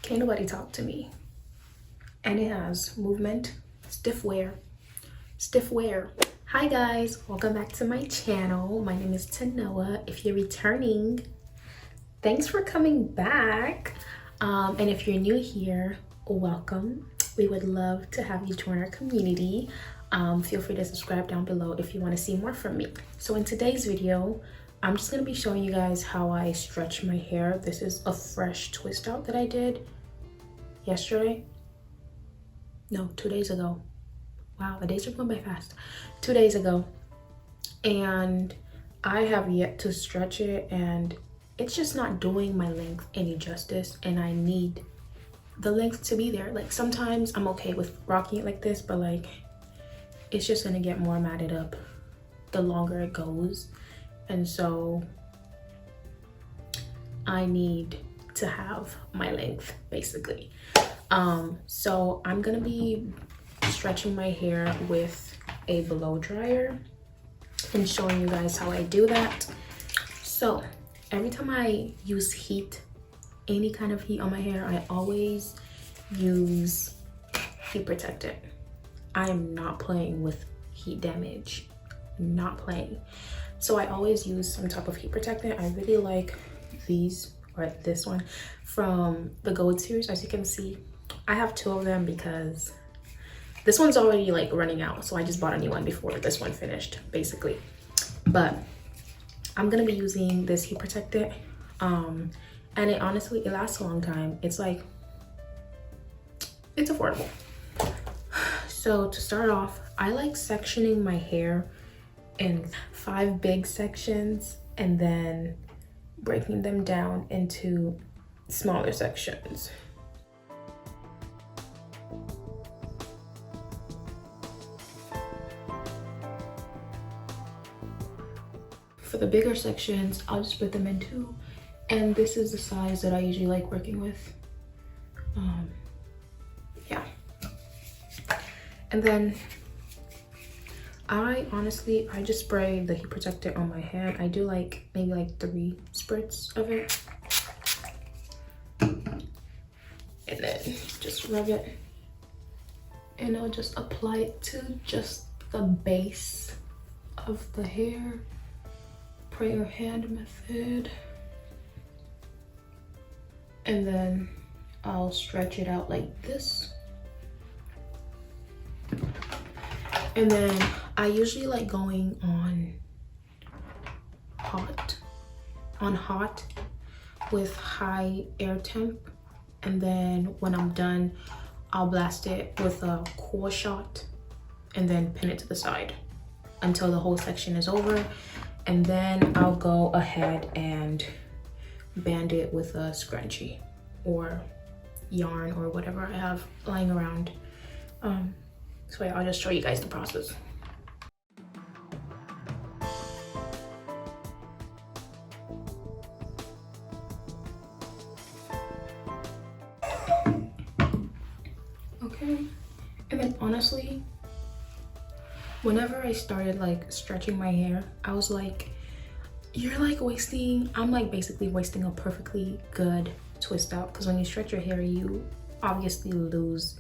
Can't nobody talk to me. And it has movement, stiff wear. Hi guys, welcome back to my channel. My name is Tanoa. If you're returning, thanks for coming back. And if you're new here, welcome. We would love to have you join our community. Feel free to subscribe down below if you want to see more from me. So in today's video, I'm just going to be showing you guys how I stretch my hair. This is a fresh twist out that I did yesterday. No, 2 days ago. Wow, the days are going by fast. 2 days ago. And I have yet to stretch it, and it's just not doing my length any justice, and I need the length to be there. Like sometimes I'm okay with rocking it like this, but like it's just gonna get more matted up the longer it goes. And so I need to have my length basically. So I'm gonna be stretching my hair with a blow dryer and showing you guys how I do that. So every time I use heat, any kind of heat on my hair, I always use heat protectant. I am not playing with heat damage, not playing. So I always use some type of heat protectant. I really like these, or this one from the Gold series. As you can see, I have 2 of them because this one's already like running out, so I just bought a new one before this one finished basically. But I'm gonna be using this heat protectant, and it honestly, it lasts a long time. It's like, it's affordable. So to start off, I like sectioning my hair in 5 big sections and then breaking them down into smaller sections. For the bigger sections, I'll just split them in 2, and this is the size that I usually like working with. Yeah. And then I just spray the heat protectant on my hand. I do like maybe like 3 spritz of it, and then just rub it, and I'll just apply it to just the base of the hair. Prayer hand method. And then I'll stretch it out like this. And then I usually like going on hot with high air temp. And then when I'm done, I'll blast it with a cool shot and then pin it to the side until the whole section is over. And then I'll go ahead and band it with a scrunchie or yarn or whatever I have lying around. So yeah, I'll just show you guys the process. Okay, and then honestly, whenever I started like stretching my hair, I was like, you're like wasting, I'm like basically wasting a perfectly good twist out, because when you stretch your hair, you obviously lose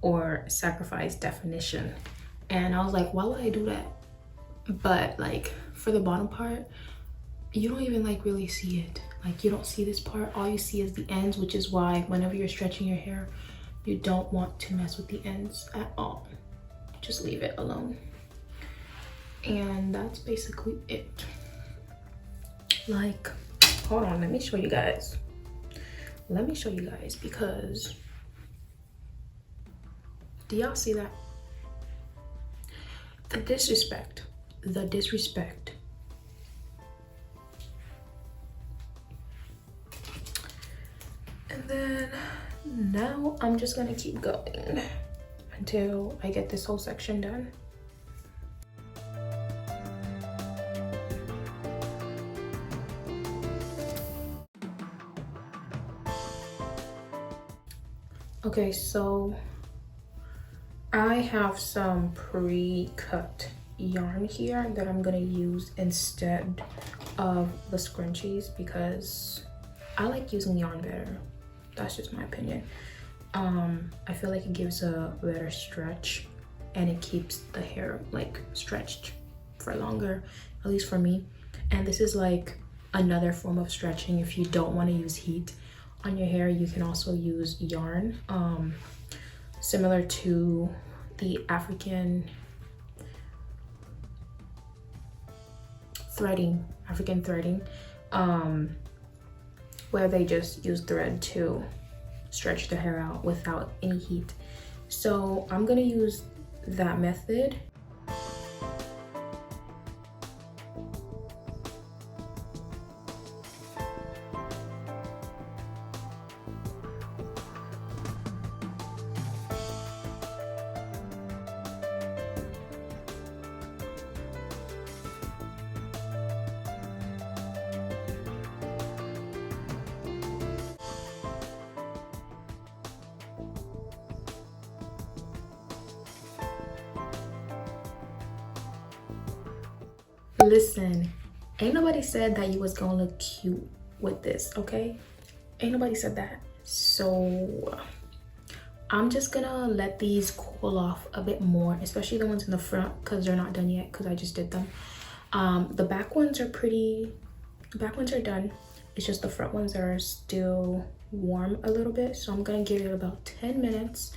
or sacrifice definition. And I was like, why would I do that? But like for the bottom part, you don't even like really see it. Like you don't see this part, all you see is the ends, which is why whenever you're stretching your hair, you don't want to mess with the ends at all. Just leave it alone. And that's basically it. Like, hold on, let me show you guys. Because do y'all see that? The disrespect. And then now I'm just gonna keep going until I get this whole section done. Okay, so I have some pre-cut yarn here that I'm gonna use instead of the scrunchies because I like using yarn better. That's just my opinion. I feel like it gives a better stretch and it keeps the hair like stretched for longer, at least for me. And this is like another form of stretching. If you don't want to use heat on your hair, you can also use yarn, similar to the African threading, where they just use thread to stretch the hair out without any heat. So I'm gonna use that method. Listen, ain't nobody said that you was gonna look cute with this, okay? Ain't nobody said that. So I'm just gonna let these cool off a bit more, especially the ones in the front, because they're not done yet because I just did them. The back ones are done. It's just the front ones that are still warm a little bit. So I'm gonna give it about 10 minutes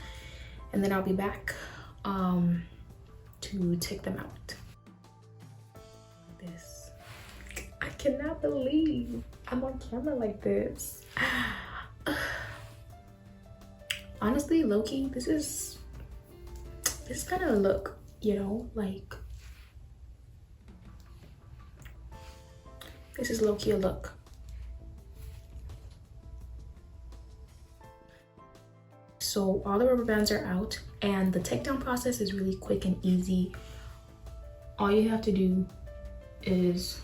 and then I'll be back to take them out. This, I cannot believe I'm on camera like this. Honestly, low-key, this is kind of a look, you know, like this is low-key a look. So all the rubber bands are out and the takedown process is really quick and easy. All you have to do is,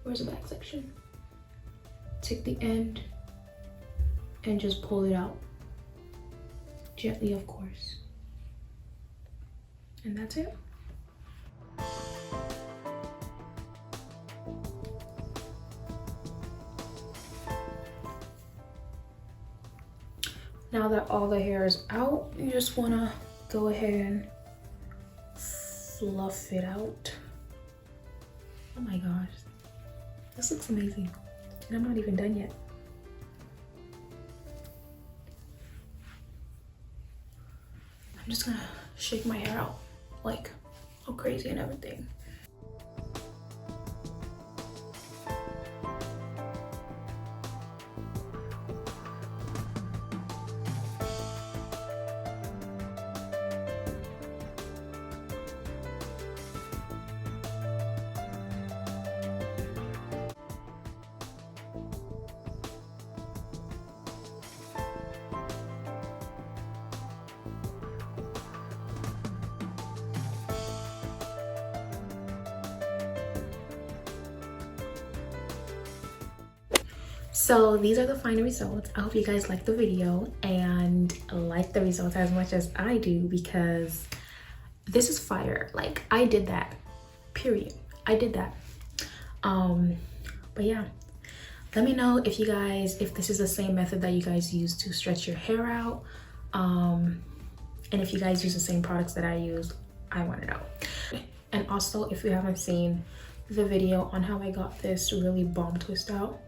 where's the back section? Take the end and just pull it out. Gently, of course. And that's it. Now that all the hair is out, you just wanna go ahead and fluff it out. Oh my gosh, this looks amazing. And I'm not even done yet. I'm just gonna shake my hair out like all crazy and everything. So these are the final results. I hope you guys like the video and like the results as much as I do, because this is fire. Like, I did that, period. I did that. But yeah, let me know if this is the same method that you guys use to stretch your hair out, and if you guys use the same products that I use. I want to know. And also, if you haven't seen the video on how I got this really bomb twist out,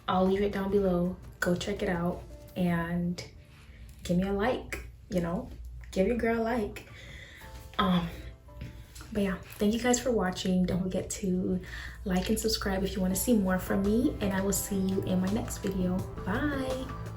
I'll leave it down below. Go check it out and give me a like, you know, give your girl a like. But yeah, thank you guys for watching. Don't forget to like and subscribe if you want to see more from me, and I will see you in my next video. Bye.